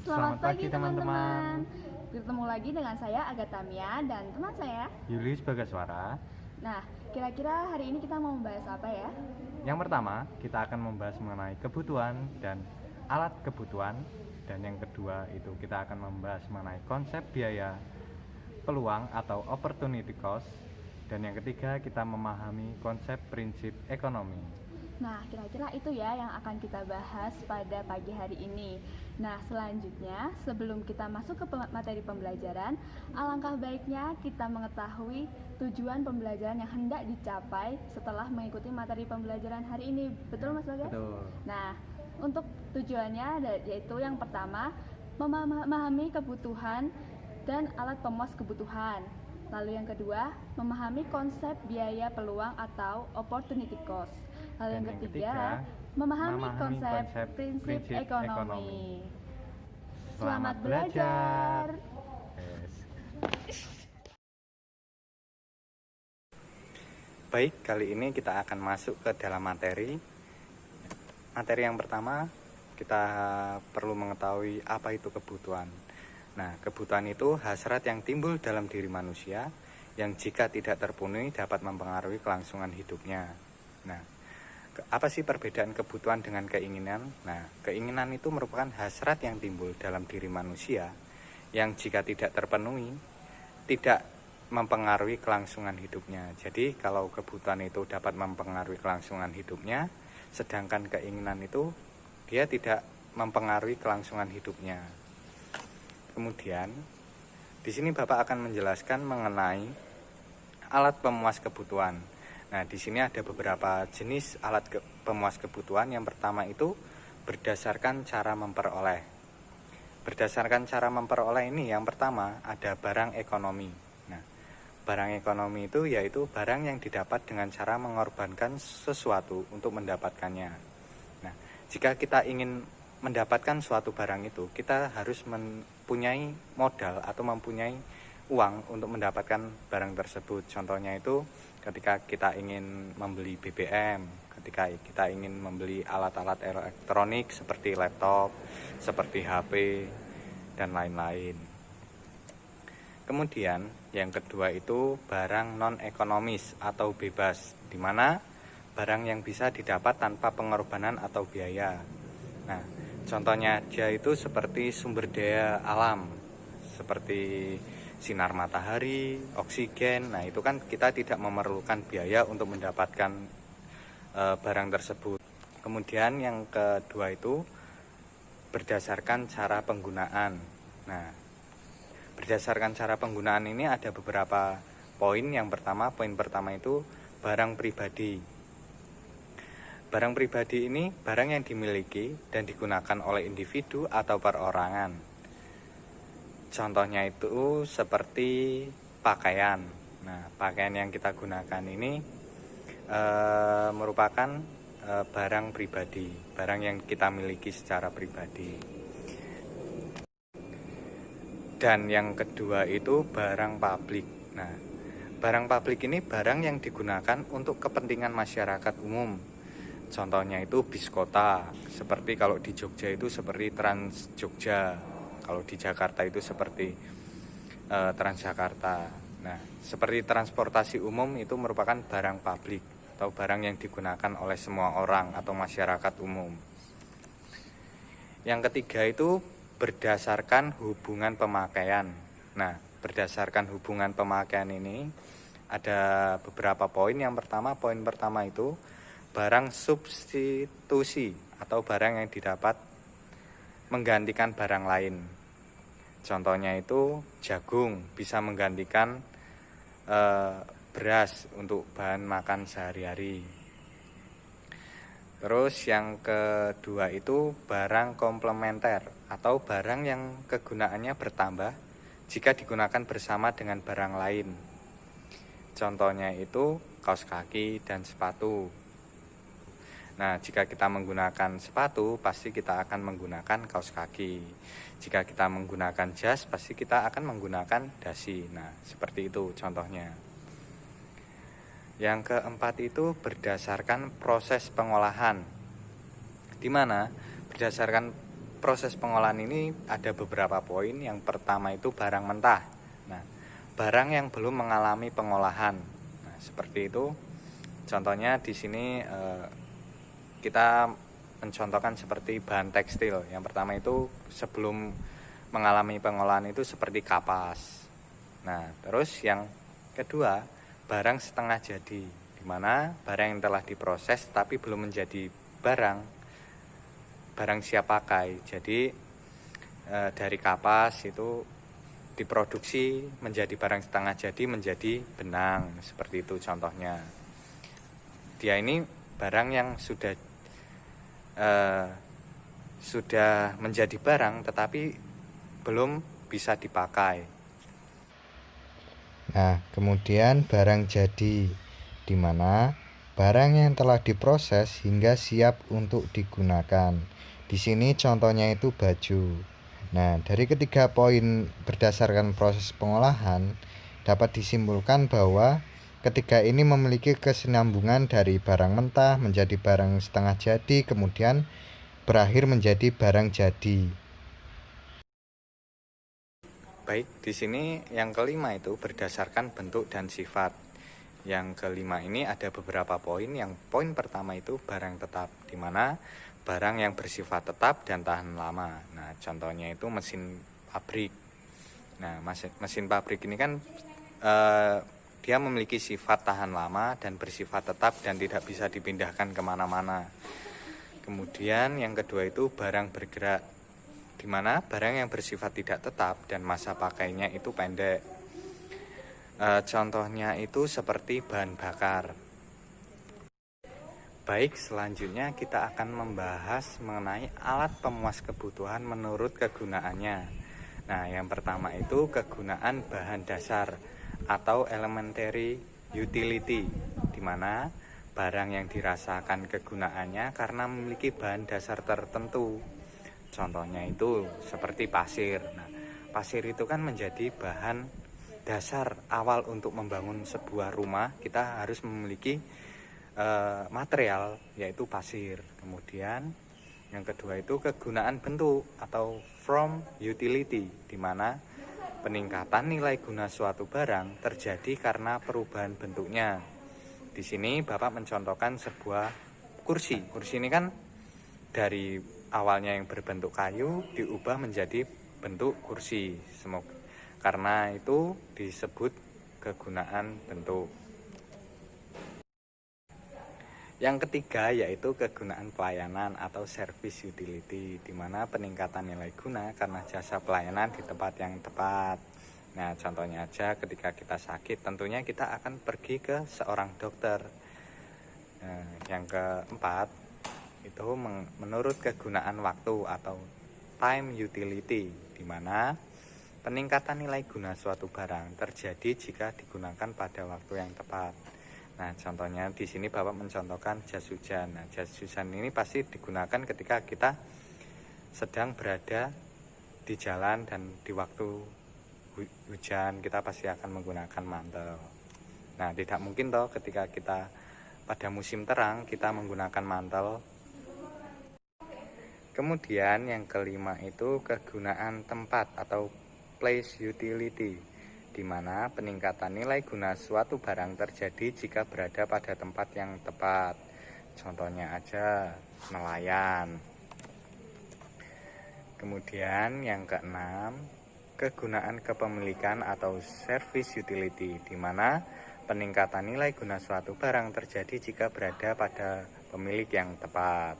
Selamat pagi teman-teman. Bertemu lagi dengan saya Agatha Mia dan teman saya Yulis Bagaswara. Nah, kira-kira hari ini kita mau membahas apa ya? Yang pertama, kita akan membahas mengenai kebutuhan dan alat kebutuhan. Dan yang kedua itu kita akan membahas mengenai konsep biaya peluang atau opportunity cost. Dan yang ketiga kita memahami konsep prinsip ekonomi. Nah, kira-kira itu ya yang akan kita bahas pada pagi hari ini. Nah, selanjutnya sebelum kita masuk ke materi pembelajaran, alangkah baiknya kita mengetahui tujuan pembelajaran yang hendak dicapai setelah mengikuti materi pembelajaran hari ini. Betul Mas Bagas? Betul. Nah, untuk tujuannya yaitu yang pertama, memahami kebutuhan dan alat pemuas kebutuhan. Lalu yang kedua, memahami konsep biaya peluang atau opportunity cost. Lalu yang ketiga, memahami konsep prinsip ekonomi. Selamat belajar. Baik, kali ini kita akan masuk ke dalam materi. Materi yang pertama, kita perlu mengetahui apa itu kebutuhan. Nah, kebutuhan itu hasrat yang timbul dalam diri manusia yang jika tidak terpenuhi dapat mempengaruhi kelangsungan hidupnya. Nah, apa sih perbedaan kebutuhan dengan keinginan? Nah, keinginan itu merupakan hasrat yang timbul dalam diri manusia yang jika tidak terpenuhi tidak mempengaruhi kelangsungan hidupnya. Jadi, kalau kebutuhan itu dapat mempengaruhi kelangsungan hidupnya, sedangkan keinginan itu dia tidak mempengaruhi kelangsungan hidupnya. Kemudian, di sini Bapak akan menjelaskan mengenai alat pemuas kebutuhan. Nah, di sini ada beberapa jenis alat pemuas kebutuhan. Yang pertama itu berdasarkan cara memperoleh. Berdasarkan cara memperoleh ini, yang pertama ada barang ekonomi. Nah, barang ekonomi itu yaitu barang yang didapat dengan cara mengorbankan sesuatu untuk mendapatkannya. Nah, jika kita ingin mendapatkan suatu barang itu, kita harus mempunyai modal atau mempunyai uang untuk mendapatkan barang tersebut. Contohnya itu ketika kita ingin membeli BBM, ketika kita ingin membeli alat-alat elektronik seperti laptop, seperti HP, dan lain-lain. Kemudian yang kedua itu barang non-ekonomis atau bebas, di mana barang yang bisa didapat tanpa pengorbanan atau biaya. Nah, contohnya dia itu seperti sumber daya alam, seperti sinar matahari, oksigen. Nah, itu kan kita tidak memerlukan biaya untuk mendapatkan barang tersebut. Kemudian yang kedua itu berdasarkan cara penggunaan. Nah, berdasarkan cara penggunaan ini ada beberapa poin. Poin pertama itu barang pribadi. Barang pribadi ini barang yang dimiliki dan digunakan oleh individu atau perorangan. Contohnya itu seperti pakaian. Nah, pakaian yang kita gunakan ini merupakan barang pribadi, barang yang kita miliki secara pribadi. Dan yang kedua itu barang publik. Nah, barang publik ini barang yang digunakan untuk kepentingan masyarakat umum. Contohnya itu bis kota, seperti kalau di Jogja itu seperti Trans Jogja, kalau di Jakarta itu seperti Transjakarta. Nah, seperti transportasi umum itu merupakan barang publik atau barang yang digunakan oleh semua orang atau masyarakat umum. Yang ketiga itu berdasarkan hubungan pemakaian. Nah, berdasarkan hubungan pemakaian ini ada beberapa poin. Poin pertama itu barang substitusi atau barang yang didapat menggantikan barang lain. Contohnya itu jagung bisa menggantikan beras untuk bahan makan sehari-hari. Terus yang kedua itu barang komplementer atau barang yang kegunaannya bertambah jika digunakan bersama dengan barang lain. Contohnya itu kaos kaki dan sepatu. Nah, jika kita menggunakan sepatu, pasti kita akan menggunakan kaos kaki. Jika kita menggunakan jas, pasti kita akan menggunakan dasi. Nah, seperti itu contohnya. Yang keempat itu berdasarkan proses pengolahan, di mana berdasarkan proses pengolahan ini ada beberapa poin. Yang pertama itu barang mentah. Nah, barang yang belum mengalami pengolahan. Nah, seperti itu. Contohnya di sini kita mencontohkan seperti bahan tekstil. Yang pertama itu sebelum mengalami pengolahan itu seperti kapas. Nah, terus yang kedua, barang setengah jadi, di mana barang yang telah diproses tapi belum menjadi barang siap pakai. Jadi dari kapas itu diproduksi menjadi barang setengah jadi, menjadi benang, seperti itu contohnya. Dia ini barang yang sudah menjadi barang tetapi belum bisa dipakai. Nah, kemudian barang jadi, di mana barang yang telah diproses hingga siap untuk digunakan. Di sini contohnya itu baju. Nah, dari ketiga poin berdasarkan proses pengolahan, dapat disimpulkan bahwa ketiga ini memiliki kesinambungan dari barang mentah menjadi barang setengah jadi, kemudian berakhir menjadi barang jadi. Baik, di sini yang kelima itu berdasarkan bentuk dan sifat. Yang kelima ini ada beberapa poin. Yang poin pertama itu barang tetap, di mana barang yang bersifat tetap dan tahan lama. Nah, contohnya itu mesin pabrik. Nah, mesin pabrik ini kan dia memiliki sifat tahan lama dan bersifat tetap dan tidak bisa dipindahkan kemana-mana. Kemudian yang kedua itu barang bergerak, di mana barang yang bersifat tidak tetap dan masa pakainya itu pendek. Contohnya itu seperti bahan bakar. Baik, selanjutnya kita akan membahas mengenai alat pemuas kebutuhan menurut kegunaannya. Nah, yang pertama itu kegunaan bahan dasar atau elementary utility, di mana barang yang dirasakan kegunaannya karena memiliki bahan dasar tertentu. Contohnya itu seperti pasir. Nah, pasir itu kan menjadi bahan dasar awal untuk membangun sebuah rumah. Kita harus memiliki material, yaitu pasir. Kemudian yang kedua itu kegunaan bentuk atau form utility, di mana peningkatan nilai guna suatu barang terjadi karena perubahan bentuknya. Di sini Bapak mencontohkan sebuah kursi. Kursi ini kan dari awalnya yang berbentuk kayu diubah menjadi bentuk kursi. Karena itu disebut kegunaan bentuk. Yang ketiga yaitu kegunaan pelayanan atau service utility, di mana peningkatan nilai guna karena jasa pelayanan di tempat yang tepat. Nah, contohnya aja ketika kita sakit, tentunya kita akan pergi ke seorang dokter. Nah, yang keempat itu menurut kegunaan waktu atau time utility, di mana peningkatan nilai guna suatu barang terjadi jika digunakan pada waktu yang tepat. Nah, contohnya di sini Bapak mencontohkan jas hujan. Nah, jas hujan ini pasti digunakan ketika kita sedang berada di jalan dan di waktu hujan kita pasti akan menggunakan mantel. Nah, tidak mungkin toh ketika kita pada musim terang kita menggunakan mantel. Kemudian yang kelima itu kegunaan tempat atau place utility, di mana peningkatan nilai guna suatu barang terjadi jika berada pada tempat yang tepat. Contohnya aja nelayan. Kemudian yang keenam, kegunaan kepemilikan atau service utility, di mana peningkatan nilai guna suatu barang terjadi jika berada pada pemilik yang tepat.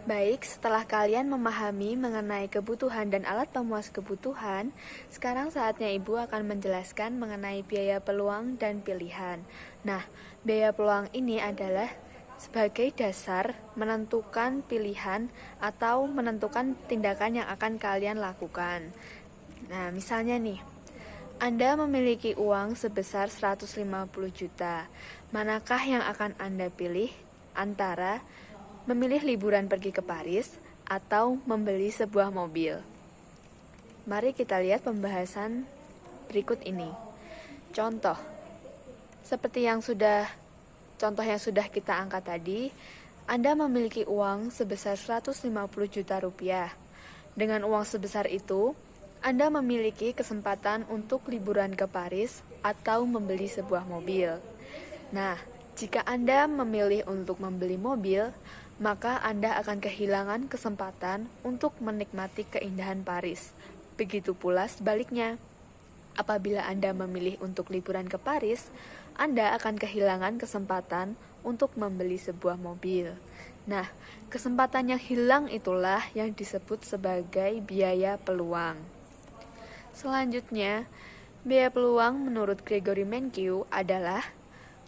Baik, setelah kalian memahami mengenai kebutuhan dan alat pemuas kebutuhan, sekarang saatnya Ibu akan menjelaskan mengenai biaya peluang dan pilihan. Nah, biaya peluang ini adalah sebagai dasar menentukan pilihan atau menentukan tindakan yang akan kalian lakukan. Nah, misalnya nih, Anda memiliki uang sebesar 150 juta. Manakah yang akan Anda pilih antara memilih liburan pergi ke Paris atau membeli sebuah mobil? Mari kita lihat pembahasan berikut ini. Contoh yang sudah kita angkat tadi, Anda memiliki uang sebesar 150 juta rupiah. Dengan uang sebesar itu, Anda memiliki kesempatan untuk liburan ke Paris atau membeli sebuah mobil. Nah, jika Anda memilih untuk membeli mobil, maka Anda akan kehilangan kesempatan untuk menikmati keindahan Paris. Begitu pula sebaliknya. Apabila Anda memilih untuk liburan ke Paris, Anda akan kehilangan kesempatan untuk membeli sebuah mobil. Nah, kesempatan yang hilang itulah yang disebut sebagai biaya peluang. Selanjutnya, biaya peluang menurut Gregory Mankiw adalah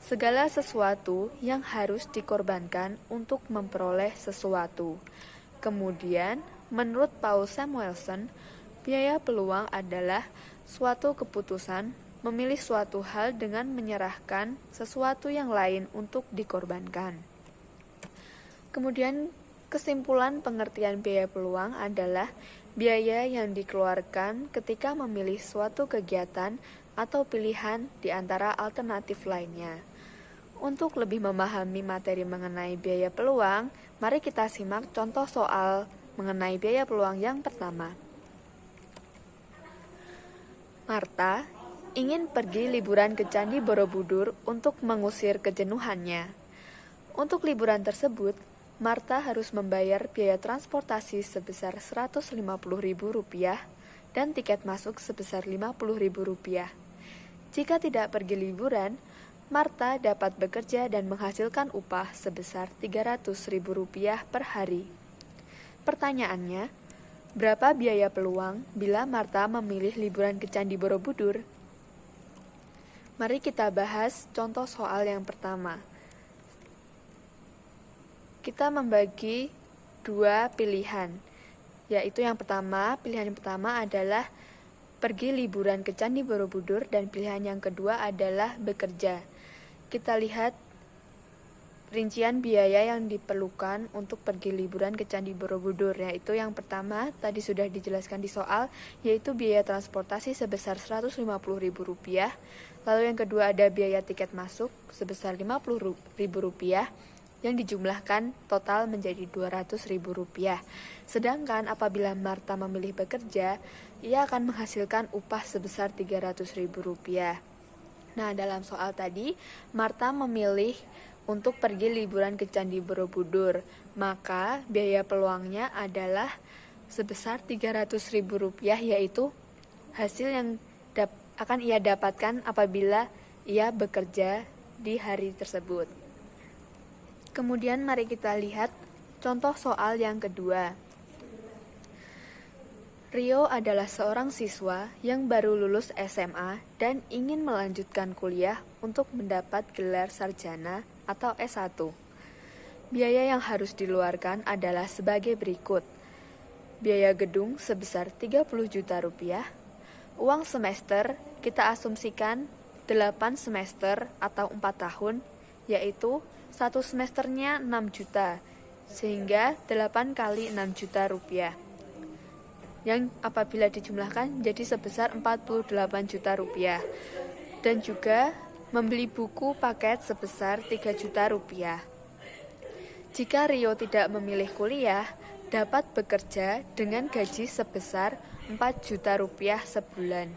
segala sesuatu yang harus dikorbankan untuk memperoleh sesuatu. Kemudian, menurut Paul Samuelson, biaya peluang adalah suatu keputusan memilih suatu hal dengan menyerahkan sesuatu yang lain untuk dikorbankan. Kemudian, kesimpulan pengertian biaya peluang adalah biaya yang dikeluarkan ketika memilih suatu kegiatan atau pilihan di antara alternatif lainnya. Untuk lebih memahami materi mengenai biaya peluang, mari kita simak contoh soal mengenai biaya peluang yang pertama. Martha ingin pergi liburan ke Candi Borobudur untuk mengusir kejenuhannya. Untuk liburan tersebut, Martha harus membayar biaya transportasi sebesar Rp150.000 dan tiket masuk sebesar Rp50.000. Jika tidak pergi liburan, Martha dapat bekerja dan menghasilkan upah sebesar Rp300.000 per hari. Pertanyaannya, berapa biaya peluang bila Martha memilih liburan ke Candi Borobudur? Mari kita bahas contoh soal yang pertama. Kita membagi dua pilihan, yaitu pilihan yang pertama adalah pergi liburan ke Candi Borobudur dan pilihan yang kedua adalah bekerja. Kita lihat rincian biaya yang diperlukan untuk pergi liburan ke Candi Borobudur, yaitu yang pertama tadi sudah dijelaskan di soal, yaitu biaya transportasi sebesar Rp150.000, lalu yang kedua ada biaya tiket masuk sebesar Rp50.000 yang dijumlahkan total menjadi Rp200.000. Sedangkan apabila Martha memilih bekerja, ia akan menghasilkan upah sebesar Rp300.000. Nah, dalam soal tadi, Martha memilih untuk pergi liburan ke Candi Borobudur, maka biaya peluangnya adalah sebesar Rp300.000, yaitu hasil yang akan ia dapatkan apabila ia bekerja di hari tersebut. Kemudian mari kita lihat contoh soal yang kedua. Rio adalah seorang siswa yang baru lulus SMA dan ingin melanjutkan kuliah untuk mendapat gelar sarjana atau S1. Biaya yang harus diluarkan adalah sebagai berikut. Biaya gedung sebesar Rp30 juta. Uang semester kita asumsikan 8 semester atau 4 tahun, yaitu satu semesternya 6 juta, sehingga 8 kali 6 juta rupiah. Yang apabila dijumlahkan jadi sebesar Rp48 juta. Dan juga membeli buku paket sebesar Rp3 juta. Jika Rio tidak memilih kuliah, dapat bekerja dengan gaji sebesar Rp4 juta sebulan.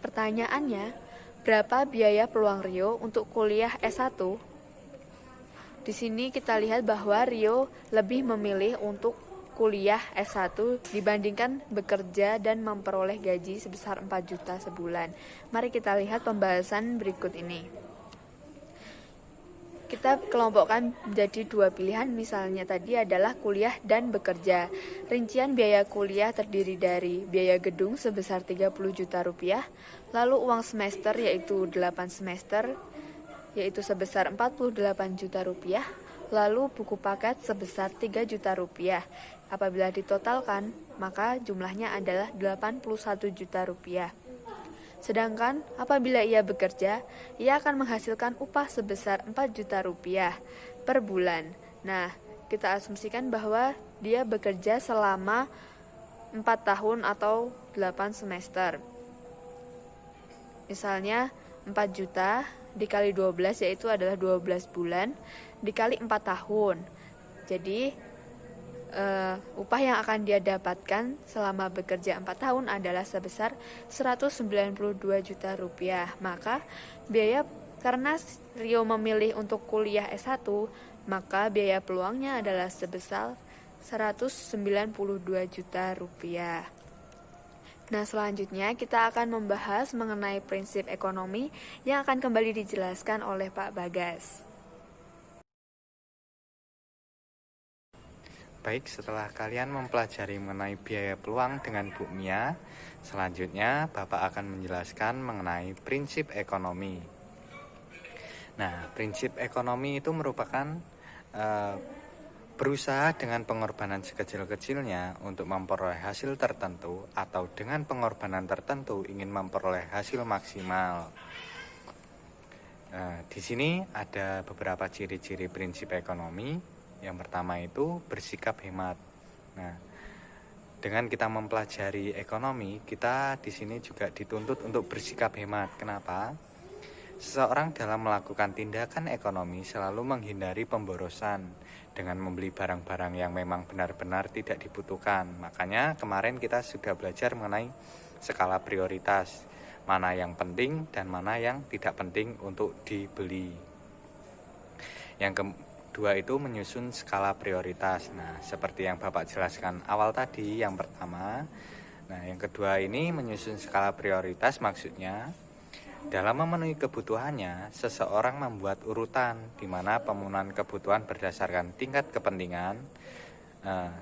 Pertanyaannya, berapa biaya peluang Rio untuk kuliah S1? Di sini kita lihat bahwa Rio lebih memilih untuk kuliah S1 dibandingkan bekerja dan memperoleh gaji sebesar 4 juta sebulan. Mari kita lihat pembahasan berikut ini. Kita kelompokkan menjadi dua pilihan, misalnya tadi adalah kuliah dan bekerja. Rincian biaya kuliah terdiri dari biaya gedung sebesar Rp30 juta, lalu uang semester yaitu 8 semester yaitu sebesar Rp48 juta, lalu buku paket sebesar Rp3 juta. Apabila ditotalkan, maka jumlahnya adalah Rp81 juta. Sedangkan apabila ia bekerja, ia akan menghasilkan upah sebesar Rp4 juta per bulan. Nah, kita asumsikan bahwa dia bekerja selama 4 tahun atau 8 semester. Misalnya 4 juta dikali 12 yaitu adalah 12 bulan, dikali 4 tahun. Jadi upah yang akan dia dapatkan selama bekerja 4 tahun adalah sebesar 192 juta rupiah. Maka karena Rio memilih untuk kuliah S1, maka biaya peluangnya adalah sebesar 192 juta rupiah. Nah, selanjutnya kita akan membahas mengenai prinsip ekonomi yang akan kembali dijelaskan oleh Pak Bagas. Baik, setelah kalian mempelajari mengenai biaya peluang dengan Bu Mia, selanjutnya Bapak akan menjelaskan mengenai prinsip ekonomi. Nah, prinsip ekonomi itu merupakan berusaha dengan pengorbanan sekecil-kecilnya untuk memperoleh hasil tertentu atau dengan pengorbanan tertentu ingin memperoleh hasil maksimal. Di sini ada beberapa ciri-ciri prinsip ekonomi. Yang pertama itu bersikap hemat. Nah, dengan kita mempelajari ekonomi, kita di sini juga dituntut untuk bersikap hemat. Kenapa? Seseorang dalam melakukan tindakan ekonomi selalu menghindari pemborosan dengan membeli barang-barang yang memang benar-benar tidak dibutuhkan. Makanya kemarin kita sudah belajar mengenai skala prioritas, mana yang penting dan mana yang tidak penting untuk dibeli. Yang kedua itu menyusun skala prioritas. Nah, seperti yang Bapak jelaskan awal tadi, yang pertama. Nah, yang kedua ini menyusun skala prioritas maksudnya dalam memenuhi kebutuhannya, seseorang membuat urutan di mana pemenuhan kebutuhan berdasarkan tingkat kepentingan.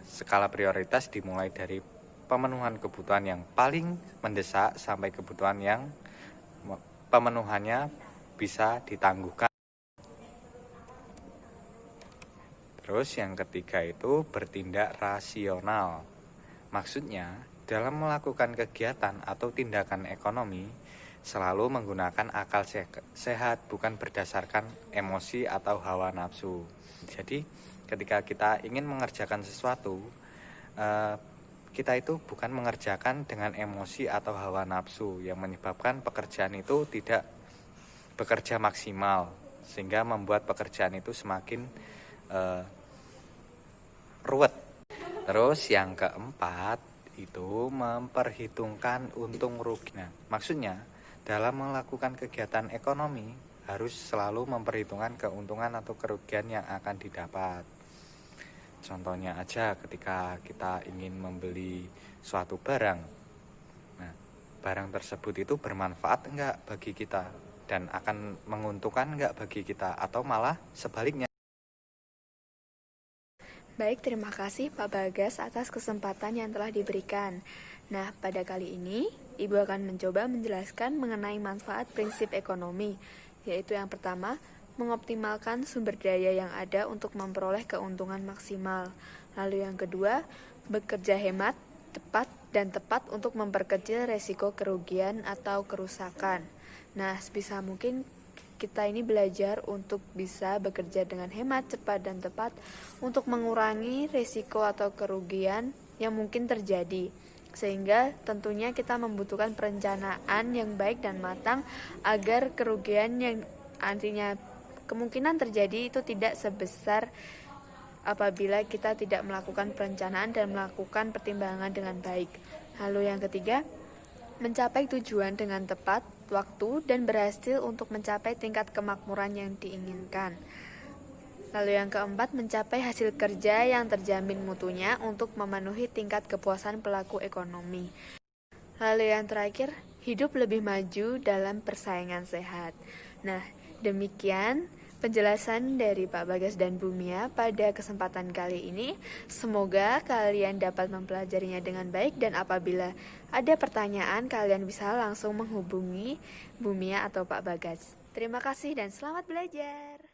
Skala prioritas dimulai dari pemenuhan kebutuhan yang paling mendesak sampai kebutuhan yang pemenuhannya bisa ditangguhkan. Terus yang ketiga itu bertindak rasional. Maksudnya, dalam melakukan kegiatan atau tindakan ekonomi, selalu menggunakan akal sehat, bukan berdasarkan emosi atau hawa nafsu. Jadi, ketika kita ingin mengerjakan sesuatu, kita itu bukan mengerjakan dengan emosi atau hawa nafsu yang menyebabkan pekerjaan itu tidak bekerja maksimal, sehingga membuat pekerjaan itu semakin ruwet. Terus yang keempat itu memperhitungkan untung rugi. Nah, maksudnya dalam melakukan kegiatan ekonomi harus selalu memperhitungkan keuntungan atau kerugian yang akan didapat. Contohnya aja ketika kita ingin membeli suatu barang. Nah, barang tersebut itu bermanfaat enggak bagi kita dan akan menguntungkan enggak bagi kita atau malah sebaliknya. Baik, terima kasih Pak Bagas atas kesempatan yang telah diberikan. Nah, pada kali ini, Ibu akan mencoba menjelaskan mengenai manfaat prinsip ekonomi, yaitu yang pertama, mengoptimalkan sumber daya yang ada untuk memperoleh keuntungan maksimal. Lalu yang kedua, bekerja hemat, tepat untuk memperkecil resiko kerugian atau kerusakan. Nah, sebisa mungkin kita ini belajar untuk bisa bekerja dengan hemat, cepat, dan tepat untuk mengurangi risiko atau kerugian yang mungkin terjadi. Sehingga tentunya kita membutuhkan perencanaan yang baik dan matang agar kerugian yang nantinya kemungkinan terjadi itu tidak sebesar apabila kita tidak melakukan perencanaan dan melakukan pertimbangan dengan baik. Lalu yang ketiga, mencapai tujuan dengan tepat waktu dan berhasil untuk mencapai tingkat kemakmuran yang diinginkan. Lalu yang keempat, mencapai hasil kerja yang terjamin mutunya untuk memenuhi tingkat kepuasan pelaku ekonomi. Lalu yang terakhir, hidup lebih maju dalam persaingan sehat. Nah, demikian penjelasan dari Pak Bagas dan Bu Mia pada kesempatan kali ini. Semoga kalian dapat mempelajarinya dengan baik dan apabila ada pertanyaan kalian bisa langsung menghubungi Bu Mia atau Pak Bagas. Terima kasih dan selamat belajar.